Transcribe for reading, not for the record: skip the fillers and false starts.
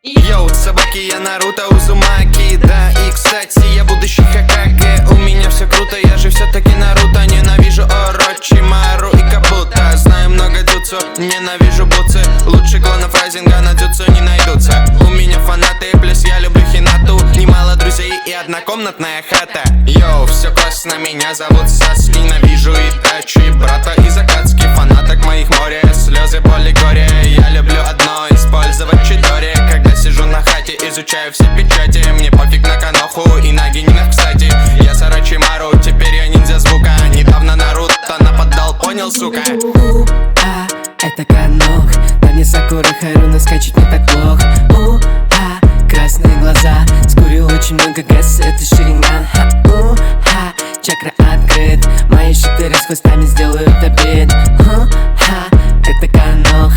Йоу, собаки, я Наруто Узумаки. Да, и кстати, я будущий Хокаге. У меня все круто, я же все-таки Наруто. Ненавижу Орочимару и Кабуто. Знаю много дюцу, ненавижу буцы. Лучше клонов Райзинга на дюцу не найдутся. У меня фанаты, плюс я люблю Хинату. Немало друзей и однокомнатная хата. Йоу, все классно, меня зовут Саски. Ненавижу Итачи, брата из Акацки. Фанаток моих море, слезы, боли, горе. Я люблю одно, использовать Чидори. Когда сижу на хате, изучаю все печати. Мне пофиг на Каноху и на генинов, кстати. Я Сорочимару, теперь я ниндзя звука. Недавно Наруто нападал, понял, сука? Это Канох. На мне Сакура Харуна, скачет не так плохо. Красные глаза, скурил очень много гэс, это Ширинган. Чакра открыт, мои щиты с хвостами сделают обед. Это Канох.